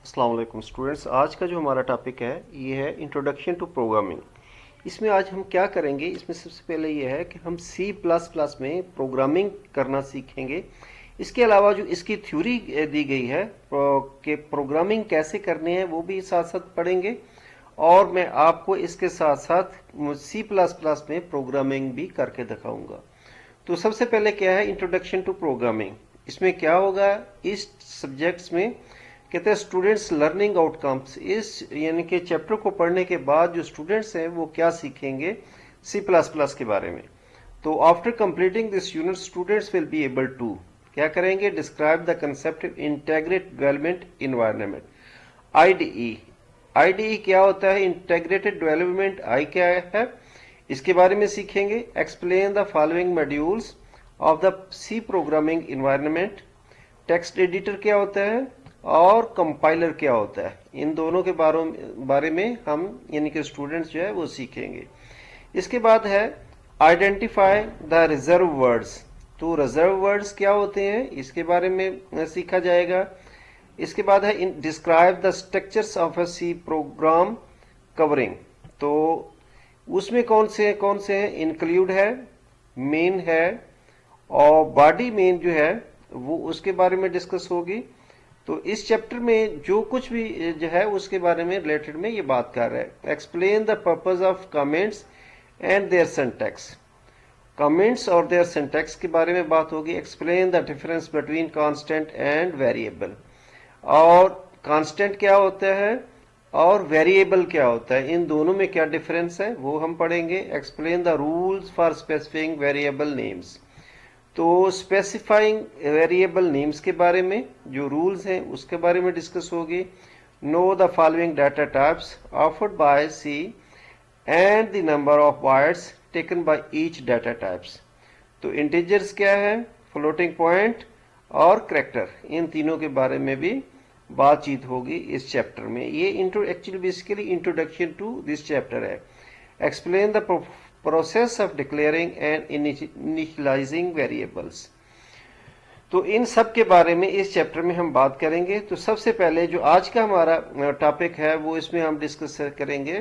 अस्सलाम वालेकुम स्टूडेंट्स। आज का जो हमारा टॉपिक है ये है इंट्रोडक्शन टू प्रोग्रामिंग। इसमें आज हम क्या करेंगे, इसमें सबसे पहले ये है कि हम सी प्लस प्लस में प्रोग्रामिंग करना सीखेंगे। इसके अलावा जो इसकी थ्योरी दी गई है कि प्रोग्रामिंग कैसे करनी है वो भी साथ साथ पढ़ेंगे। और मैं आपको इसके साथ साथ सी प्लस प्लस में प्रोग्रामिंग भी करके दिखाऊंगा। तो सबसे पहले क्या है इंट्रोडक्शन टू प्रोग्रामिंग। इसमें क्या होगा, इस सब्जेक्ट्स में कहते हैं स्टूडेंट्स लर्निंग आउटकम्स। इस यानी कि चैप्टर को पढ़ने के बाद जो स्टूडेंट्स हैं वो क्या सीखेंगे सी प्लस प्लस के बारे में। तो after completing this unit students will be able to क्या करेंगे, describe the concept integrated development environment IDE. IDE क्या होता है, इंटीग्रेटेड डेवलपमेंट आई क्या है इसके बारे में सीखेंगे। Explain the following modules of the C programming environment. Text editor क्या होता है और कंपाइलर क्या होता है, इन दोनों के बारे में हम यानी कि स्टूडेंट्स जो है वो सीखेंगे। इसके बाद है आइडेंटिफाई द रिजर्व वर्ड्स। तो रिजर्व वर्ड्स क्या होते हैं इसके बारे में सीखा जाएगा। इसके बाद है describe the structures of a C program covering. तो उसमें कौन से हैं, इंक्लूड है, मेन है और बॉडी मेन जो है वो उसके बारे में डिस्कस होगी। तो इस चैप्टर में जो कुछ भी जो है उसके बारे में रिलेटेड में ये बात कर रहा है। Explain the purpose of comments and their syntax. Comments और देयर सिंटैक्स के बारे में बात होगी। Explain the difference between constant and variable. और कांस्टेंट क्या होता है और वेरिएबल क्या होता है, इन दोनों में क्या डिफरेंस है वो हम पढ़ेंगे। Explain the rules for specifying variable names. तो स्पेसिफाइंग वेरिएबल नेम्स के बारे में जो रूल्स हैं उसके बारे में डिस्कस होगी। Know the following data types offered by C and the number of bytes taken by each data types. तो इंटीजर्स क्या है, फ्लोटिंग पॉइंट और कैरेक्टर, इन तीनों के बारे में भी बातचीत होगी इस चैप्टर में। ये actually basically introduction to this chapter है। Explain the process of declaring and initialising variables. तो इन सब के बारे में इस चैप्टर में हम बात करेंगे। तो सबसे पहले जो आज का हमारा टॉपिक है वो इसमें हम डिस्कस करेंगे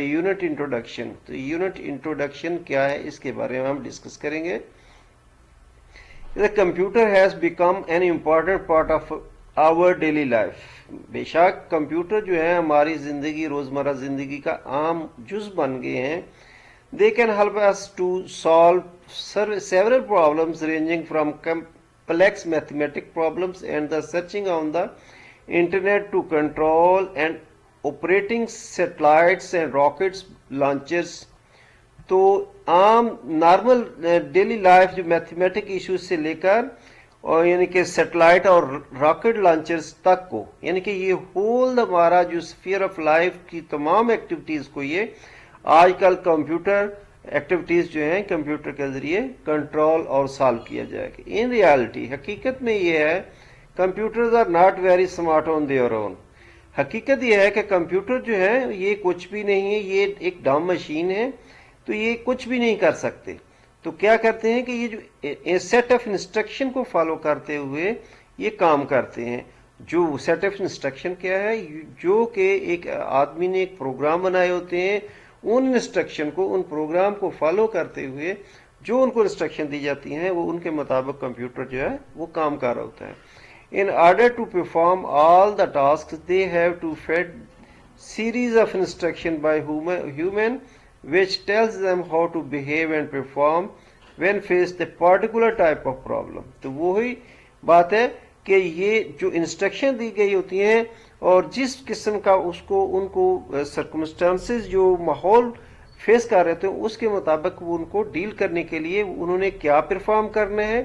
यूनिट इंट्रोडक्शन। तो यूनिट इंट्रोडक्शन क्या है इसके बारे में हम डिस्कस करेंगे। The computer has become an important part of our daily life. बेशक कंप्यूटर जो है हमारी जिंदगी, रोजमर्रा जिंदगी का आम जुज बन गए हैं। They can help us to solve several problems ranging from complex mathematical problems and the searching on the internet to control and operating satellites and rockets launchers। तो आम नॉर्मल डेली लाइफ जो मैथमेटिक इश्यूज से लेकर और यानी कि satellite और rocket launchers तक को, यानी कि ये होल हमारा जो स्फीयर ऑफ लाइफ की तमाम एक्टिविटीज को ये आजकल कंप्यूटर एक्टिविटीज जो हैं कंप्यूटर के जरिए कंट्रोल और सॉल्व किया जाएगा। इन रियलिटी हकीकत में ये है computers are not very smart on their own. हकीकत ये है कि कंप्यूटर जो है ये कुछ भी नहीं है, ये एक डम मशीन है, तो ये कुछ भी नहीं कर सकते। तो क्या करते हैं कि ये जो सेट ऑफ इंस्ट्रक्शन को फॉलो करते हुए ये काम करते हैं। जो सेट ऑफ इंस्ट्रक्शन क्या है, जो कि एक आदमी ने एक प्रोग्राम बनाए होते हैं, उन इंस्ट्रक्शन को, उन प्रोग्राम को फॉलो करते हुए जो उनको इंस्ट्रक्शन दी जाती हैं वो उनके मुताबिक कंप्यूटर जो है वो काम कर रहा होता है। In order to perform all the task they have to fed series of instruction by human which tells them how to behave and perform when faced a particular type of problem। तो वही बात है कि ये जो instruction दी गई होती हैं और जिस किस्म का उसको उनको सर्कमस्टांसेस जो माहौल फेस कर रहे थे उसके मुताबिक वो उनको डील करने के लिए उन्होंने क्या परफॉर्म करना है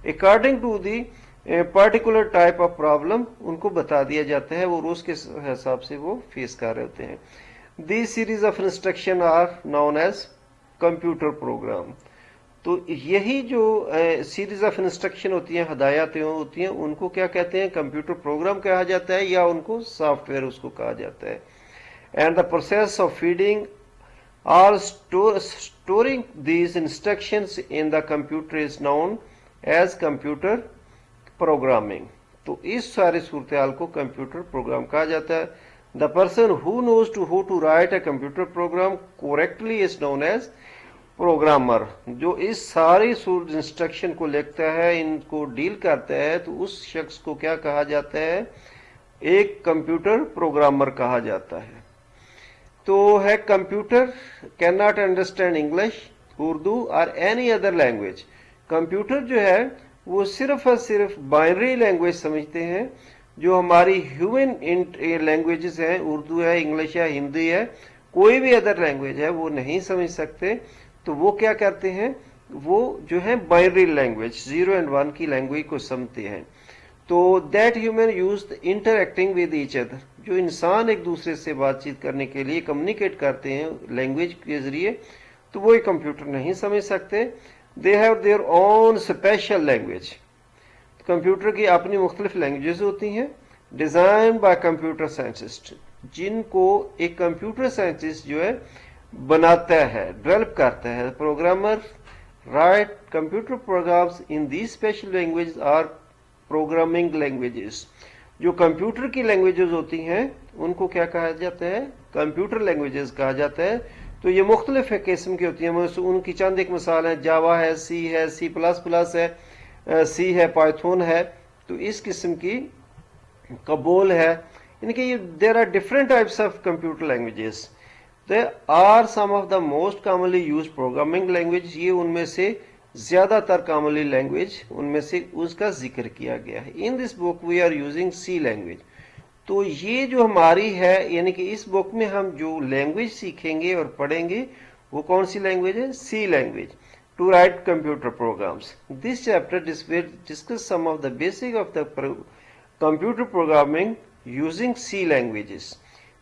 according to the particular type of problem उनको बता दिया जाता है, वो रोज के हिसाब से वो फेस कर रहे होते हैं। These series of instruction are known as computer program। तो यही जो सीरीज ऑफ इंस्ट्रक्शन होती हैं, हदायतें होती हैं, उनको क्या कहते हैं, कंप्यूटर प्रोग्राम कहा जाता है या उनको सॉफ्टवेयर उसको कहा जाता है। And the process of feeding और storing these instructions in the computer is known as computer programming. तो इस सारे सूरत हाल को कंप्यूटर प्रोग्राम कहा जाता है। The person who knows to how to write a computer program correctly is known as programmer. जो इस सारी इंस्ट्रक्शन को लिखता है, इनको डील करता है, तो उस शख्स को क्या कहा जाता है? एक कंप्यूटर प्रोग्रामर कहा जाता है। तो है computer can not understand English, Urdu और एनी अदर लैंग्वेज। कंप्यूटर जो है वो सिर्फ और सिर्फ बाइनरी लैंग्वेज समझते हैं। जो हमारी ह्यूमन लैंग्वेजेस हैं, उर्दू है, इंग्लिश है, हिंदी है, कोई भी अदर लैंग्वेज है, वो नहीं समझ सकते। तो वो क्या करते हैं? वो जो है बाइनरी लैंग्वेज 0 और 1 की लैंग्वेज को समझते हैं। तो that human use interacting with each other, जो इंसान एक दूसरे से बातचीत करने के लिए कम्युनिकेट करते हैं लैंग्वेज के जरिए, तो वो एक कंप्यूटर नहीं समझ सकते। They have their own special language. Computer की अपनी मुख्तलिफ लैंग्वेजेस होती हैं, डिजाइन बाय कंप्यूटर साइंटिस्ट, जिनको एक कंप्यूटर साइंटिस्ट जो है बनाता है, डेवलप करता है। प्रोग्रामर राइट कंप्यूटर प्रोग्राम्स इन दी special language R programming languages. जो कंप्यूटर की लैंग्वेजेस होती हैं उनको क्या कहा जाता है? कंप्यूटर लैंग्वेजेस कहा जाता है। तो ये मुख्तलिफ किस्म की होती हैं। उनकी चंद एक मिसाल है, जावा है, सी प्लस प्लस है, सी है, पाइथन है। तो इस किस्म की कबोल है। इनके there are different types of computer languages. They are some of the most commonly use programming language. ये उनमें से ज्यादातर कॉमनली लैंग्वेज उनमें से उसका जिक्र किया गया है। In this book we are using C language. तो ये जो हमारी है, यानी कि इस बुक में हम जो लैंग्वेज सीखेंगे और पढ़ेंगे वो कौन सी लैंग्वेज है? C language to write computer programs. This chapter discuss some of the basic of the computer programming using C languages.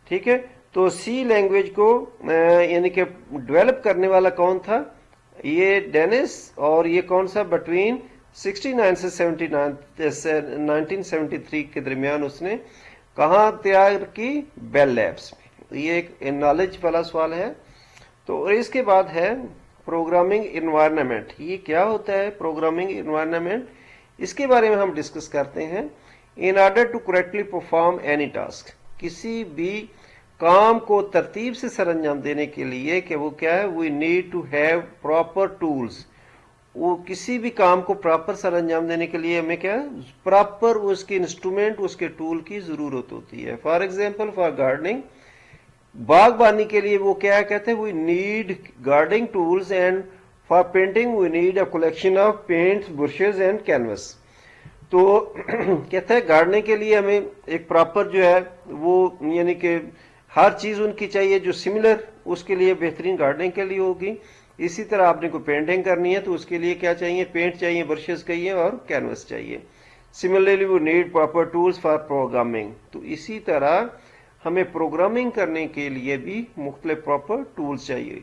ठीक है, तो सी लैंग्वेज को यानी कि डेवलप करने वाला कौन था? ये डेनिस। और ये कौन सा? बिटवीन 69 से 1973 के दरमियान उसने कहाँ तैयार की? बेल लैब्स में। ये एक नॉलेज वाला सवाल है। तो इसके बाद है प्रोग्रामिंग इन्वायरमेंट। ये क्या होता है प्रोग्रामिंग इन्वायरमेंट? इसके बारे में हम डिस्कस करते हैं। In order to correctly perform any task, किसी भी काम को तरतीब से सरअंजाम देने के लिए कि वो क्या है? We need to have proper tools. वो किसी भी काम को प्रॉपर सरअंजाम देने के लिए हमें क्या है? प्रॉपर उसके इंस्ट्रूमेंट, उसके टूल की जरूरत होती है। फॉर एग्जाम्पल फॉर गार्डनिंग, बागबानी के लिए वो क्या कहते हैं? We need gardening tools. And for painting we need a collection of paints, brushes and canvas. तो कहते हैं गार्डनिंग के लिए हमें एक प्रॉपर जो है वो यानी कि हर चीज उनकी चाहिए जो सिमिलर उसके लिए बेहतरीन गार्डनिंग के लिए होगी। इसी तरह आपने को पेंटिंग करनी है तो उसके लिए क्या चाहिए? पेंट चाहिए, ब्रशेस चाहिए और कैनवस चाहिए। सिमिलरली वो need proper tools for programming. तो इसी तरह हमें प्रोग्रामिंग करने के लिए भी मुख्तलिफ प्रॉपर टूल्स चाहिए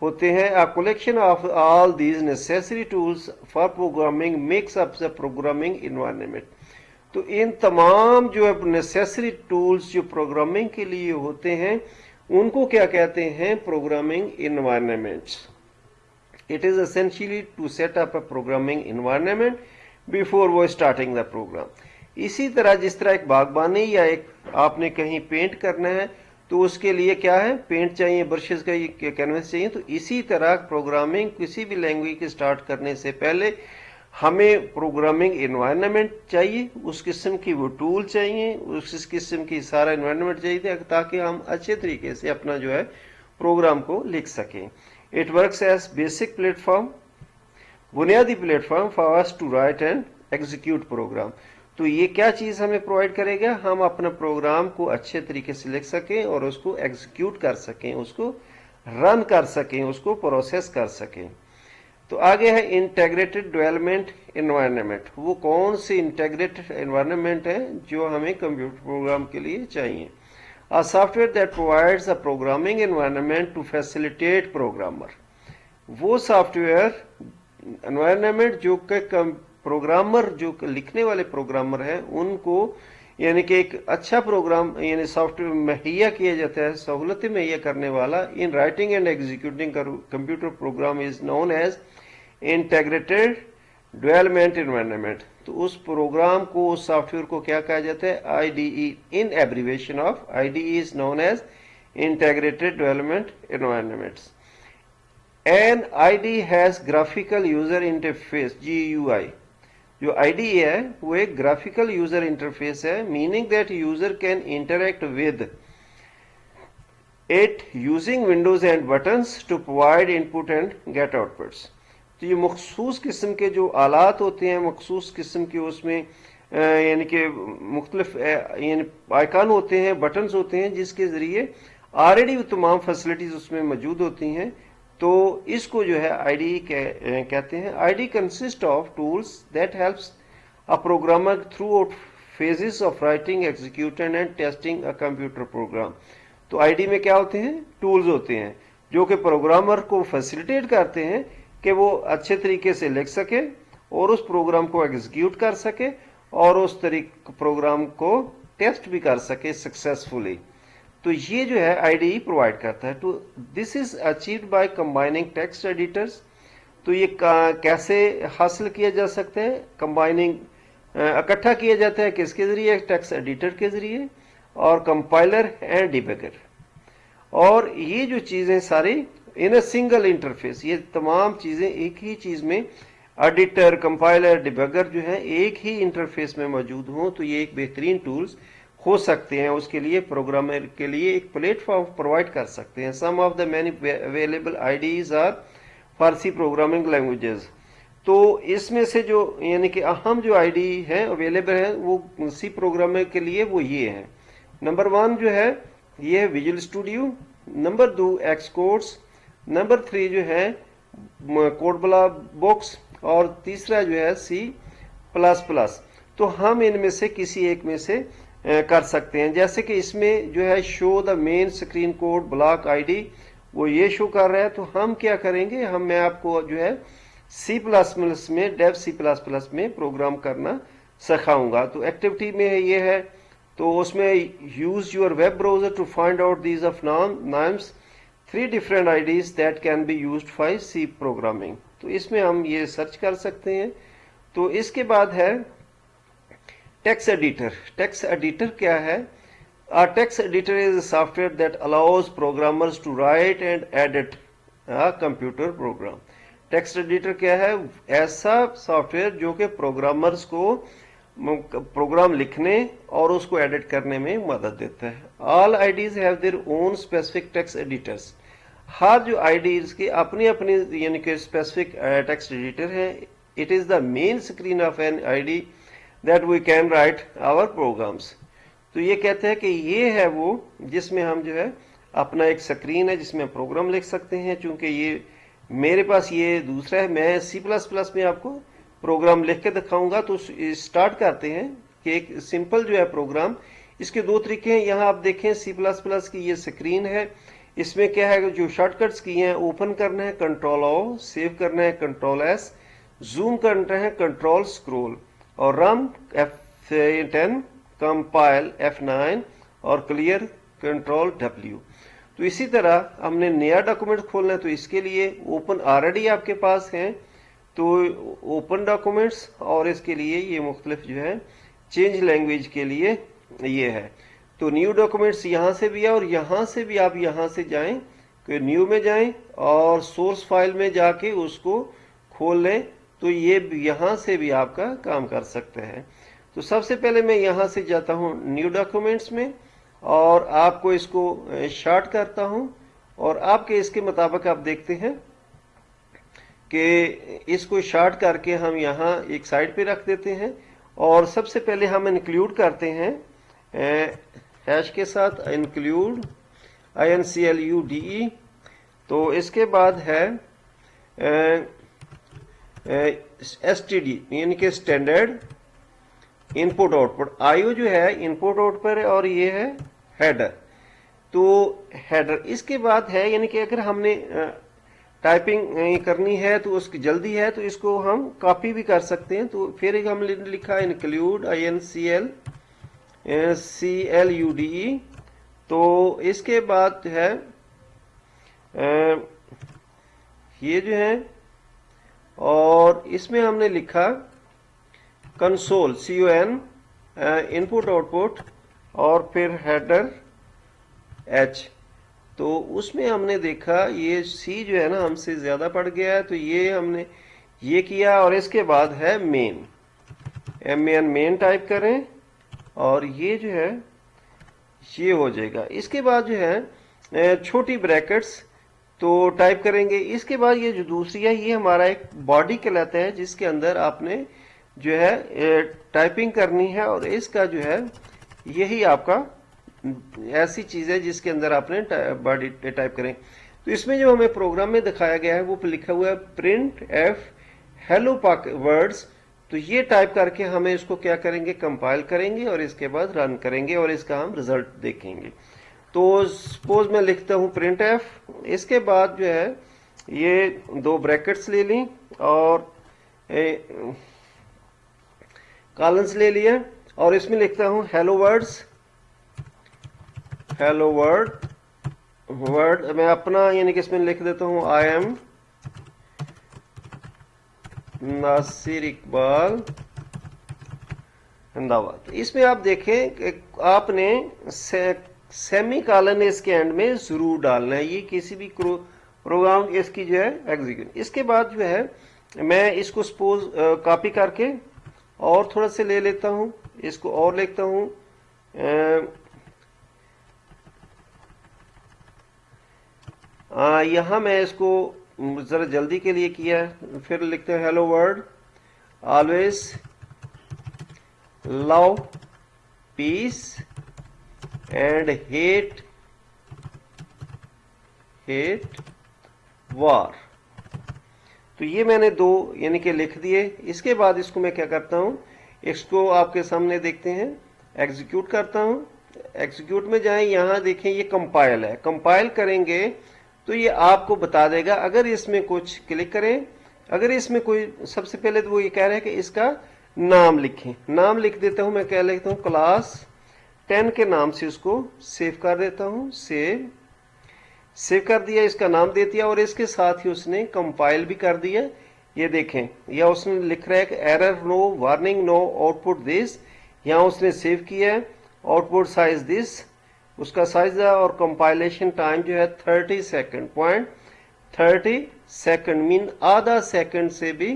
होते हैं। अ collection of all these necessary tools for programming makes up the programming environment. तो इन तमाम जो है नेसेसरी टूल्स जो प्रोग्रामिंग के लिए होते हैं उनको क्या कहते हैं? Programming environments. It is essentially to set up a programming environment before वो स्टार्टिंग द प्रोग्राम। इसी तरह जिस तरह एक बागबानी या एक आपने कहीं पेंट करना है तो उसके लिए क्या है? पेंट चाहिए, ब्रशेस चाहिए, कैनवस चाहिए। तो इसी तरह प्रोग्रामिंग किसी भी लैंग्वेज के स्टार्ट करने से पहले हमें प्रोग्रामिंग इन्वायरमेंट चाहिए, उस किस्म की वो टूल चाहिए, उस किस्म की सारा इन्वायरमेंट चाहिए ताकि हम अच्छे तरीके से अपना जो है प्रोग्राम को लिख सकें। It works as basic platform, बुनियादी platform for us to write and execute program. तो ये क्या चीज हमें प्रोवाइड करेगा? हम अपना प्रोग्राम को अच्छे तरीके से लिख सकें और उसको एग्जीक्यूट कर सकें, उसको रन कर सकें, उसको प्रोसेस कर सकें। तो आगे है इंटीग्रेटेड डेवलपमेंट एनवायरनमेंट। वो कौन सी इंटीग्रेटेड एनवायरनमेंट है जो हमें कंप्यूटर प्रोग्राम के लिए चाहिए? A software that provides a programming environment to facilitate programmer. वो सॉफ्टवेयर एनवायरनमेंट जो कि प्रोग्रामर, जो लिखने वाले प्रोग्रामर हैं, उनको यानी कि एक अच्छा प्रोग्राम यानी सॉफ्टवेयर मुहैया किया जाता है, सहूलतें मुहैया करने वाला। In writing and executing computer program is known as integrated development environment. तो उस प्रोग्राम को, उस सॉफ्टवेयर को क्या कहा जाता है? IDE, in abbreviation of IDE is known as integrated development environments. An IDE has graphical user interface, GUI। जो IDE है वो एक ग्राफिकल यूजर इंटरफेस है, meaning that user can interact with it using windows and buttons to provide input and get outputs. तो ये मखसूस किस्म के जो आलात होते हैं, मखसूस किस्म के उसमें यानी कि मुख्तलिफ यानी आइकन होते हैं, बटन्स होते हैं, जिसके ज़रिए ऑलरेडी तमाम फैसिलिटीज़ उसमें मौजूद होती हैं। तो इसको जो है IDE कहते हैं। IDE consist of tools that helps a programmer through out phases of writing, executing and testing a computer programme. तो IDE में क्या होते हैं? टूल्स होते हैं जो कि प्रोग्रामर को फैसिलिटेट करते हैं कि वो अच्छे तरीके से लिख सके और उस प्रोग्राम को एग्जीक्यूट कर सके और उस प्रोग्राम को टेस्ट भी कर सके सक्सेसफुली। तो ये जो है IDE प्रोवाइड करता है। तो this is achieved by combining text editors. तो ये कैसे हासिल किया जा सकता है? कंबाइनिंग, इकट्ठा किया जाता है किसके जरिए? टेक्स्ट एडिटर के जरिए और कंपाइलर एंड डिबगर। और ये जो चीजें सारी इन अ सिंगल इंटरफेस, ये तमाम चीजें एक ही चीज में, एडिटर, कंपाइलर, डिबगर जो है एक ही इंटरफेस में मौजूद हों, तो ये एक बेहतरीन टूल्स हो सकते हैं। उसके लिए प्रोग्रामर के लिए एक प्लेटफॉर्म प्रोवाइड कर सकते हैं। Some of the many available IDEs are for C programming languages. तो इसमें से जो यानी कि अहम जो IDE है अवेलेबल है वो सी प्रोग्रामर के लिए वो ये है। नंबर 1 जो है ये है विजुअल स्टूडियो, नंबर 2 एक्सकोड्स, नंबर 3 जो है कोडबला बॉक्स, और तीसरा जो है C++। तो हम इनमें से किसी एक में से कर सकते हैं। जैसे कि इसमें जो है show the main screen code block IDE, वो ये शो कर रहा है। तो हम क्या करेंगे, मैं आपको जो है C++ में, डेव C++ में प्रोग्राम करना सिखाऊंगा। तो एक्टिविटी में ये है, तो उसमें use your web browser to find out these of names 3 different IDEs that can be used for C programming. तो इसमें हम ये सर्च कर सकते हैं। तो इसके बाद है टेक्स्ट एडिटर। टेक्स्ट एडिटर क्या है? A text editor is a software that allows programmers to write and edit a computer program. Text editor क्या है? ऐसा सॉफ्टवेयर जो कि प्रोग्रामर्स को प्रोग्राम लिखने और उसको एडिट करने में मदद देता है। All IDEs have their own specific text editors. हर जो IDEs की अपनी अपनी यानी कि स्पेसिफिक टेक्स्ट एडिटर है। It is the main screen of an IDE that we can write our programs. तो ये कहते हैं कि ये है वो जिसमें हम जो है अपना एक स्क्रीन है जिसमें प्रोग्राम लिख सकते हैं। चूंकि ये मेरे पास ये दूसरा है, मैं C++ में आपको प्रोग्राम लिख के दिखाऊंगा। तो स्टार्ट करते हैं कि एक सिंपल जो है प्रोग्राम, इसके 2 तरीके हैं। यहाँ आप देखें C++ की ये स्क्रीन है, इसमें क्या है जो शॉर्टकट्स की हैं, ओपन करना है Ctrl+O, सेव करना है Ctrl+S, जूम करना है Ctrl+Scroll, और रन F10, कंपाइल F9 और क्लियर Ctrl+W। तो इसी तरह हमने नया डॉक्यूमेंट खोलना है, तो इसके लिए ओपन ऑलरेडी आपके पास है, तो ओपन डॉक्यूमेंट्स, और इसके लिए ये मुख्तलिफ जो है चेंज लैंग्वेज के लिए ये है। तो न्यू डॉक्यूमेंट्स यहाँ से भी है और यहाँ से भी आप यहाँ से जाएं, न्यू में जाएं और सोर्स फाइल में जाके उसको खोल लें, तो ये यहाँ से भी आपका काम कर सकते हैं। तो सबसे पहले मैं यहाँ से जाता हूँ न्यू डॉक्यूमेंट्स में और आपको इसको शार्ट करता हूँ, और आपके इसके मुताबिक आप देखते हैं कि इसको शार्ट करके हम यहाँ एक साइड पे रख देते हैं। और सबसे पहले हम इंक्लूड करते हैं हैश के साथ, इंक्लूड INCLUDE। तो इसके बाद है STD यानी कि स्टैंडर्ड इनपुट आउटपुट। IO जो है इनपुट आउटपुट पर है और ये है हेडर। तो हेडर इसके बाद है, यानी कि अगर हमने टाइपिंग करनी है तो उसकी जल्दी है तो इसको हम कॉपी भी कर सकते हैं। तो फिर हमने लिखा इंक्लूड INCLUDE। तो इसके बाद है ये जो है, और इसमें हमने लिखा कंसोल CON, इनपुट आउटपुट, और फिर हेडर H। तो उसमें हमने देखा ये C जो है ना हमसे ज़्यादा पड़ गया है, तो ये हमने ये किया, और इसके बाद है मेन, MAN मेन टाइप करें, और ये जो है ये हो जाएगा। इसके बाद जो है छोटी ब्रैकेट्स तो टाइप करेंगे। इसके बाद ये जो दूसरी है ये हमारा एक बॉडी कहलाता है, जिसके अंदर आपने जो है टाइपिंग करनी है, और इसका जो है यही आपका ऐसी चीज़ है जिसके अंदर आपने बॉडी टाइप करें। तो इसमें जो हमें प्रोग्राम में दिखाया गया है वो लिखा हुआ है प्रिंट एफ हेलो वर्ड्स। तो ये टाइप करके हमें इसको क्या करेंगे, कंपाइल करेंगे, और इसके बाद रन करेंगे, और इसका हम रिजल्ट देखेंगे। तो सपोज मैं लिखता हूँ प्रिंट एफ, इसके बाद जो है ये दो ब्रैकेट्स ले ली और कॉलन्स ले लिए, और इसमें लिखता हूँ हेलो वर्ड्स, हेलो वर्ड मैं अपना यानी कि इसमें लिख देता हूँ आई एम नासिर इकबाल अहमदाबाद। इसमें आप देखें कि आपने सेमी कॉलन इसके एंड में जरूर डालना है, ये किसी भी प्रोग्राम इसकी जो है एग्जीक्यूट। इसके बाद जो है मैं इसको सपोज कॉपी करके और थोड़ा सा ले लेता हूँ, इसको और लिखता हूँ यहाँ मैं इसको ज़रा जल्दी के लिए किया है। फिर लिखते हैं hello world always love peace and hate war. तो ये मैंने दो यानी कि लिख दिए। इसके बाद इसको मैं क्या करता हूँ, इसको आपके सामने देखते हैं, एग्जीक्यूट करता हूँ। एग्जीक्यूट में जाएं, यहाँ देखें ये कंपाइल है, कंपाइल करेंगे तो ये आपको बता देगा। अगर इसमें कुछ क्लिक करें, अगर इसमें कोई, सबसे पहले तो वो ये कह रहा है कि इसका नाम लिखें। नाम लिख देता हूं, मैं क्या लिखता हूं, क्लास 10 के नाम से उसको सेव कर देता हूं। सेव कर दिया, इसका नाम दे दिया, और इसके साथ ही उसने कंपाइल भी कर दिया। ये देखें, या उसने लिख रहा है कि error no, warning no, output this. यहाँ उसने सेव किया है, आउटपुट साइज दिस उसका साइज है, और कंपाइलेशन टाइम जो है 30 सेकंड, 30 सेकंड मीन आधा सेकंड से भी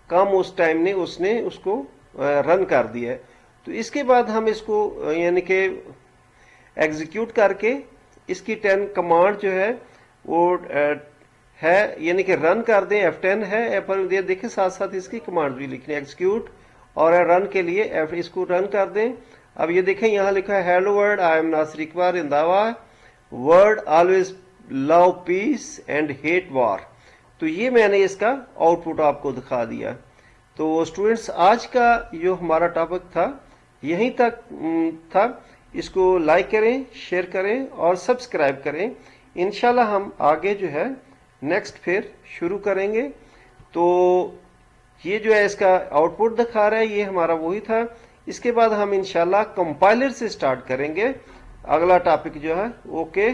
कम उस टाइम ने उसने उसको रन कर दिया है। तो इसके बाद हम इसको यानी कि एग्जीक्यूट करके इसकी 10 कमांड जो है वो है यानी कि रन कर दें, F10 है, पर ये देखिए साथ साथ इसकी कमांड भी लिखनी है, एग्जीक्यूट और रन के लिए इसको रन कर दें। अब ये देखें यहाँ लिखा है hello world I am Nasir Iqbal Ahmedabad, world always love peace and hate war. तो ये मैंने इसका आउटपुट आपको दिखा दिया। तो स्टूडेंट्स, आज का जो हमारा टॉपिक था यहीं तक था। इसको लाइक करें, शेयर करें और सब्सक्राइब करें। इंशाल्लाह हम आगे जो है नेक्स्ट फिर शुरू करेंगे। तो ये जो है इसका आउटपुट दिखा रहा है, ये हमारा वही था। इसके बाद हम इंशाल्लाह कंपाइलर से स्टार्ट करेंगे अगला टॉपिक जो है। ओके।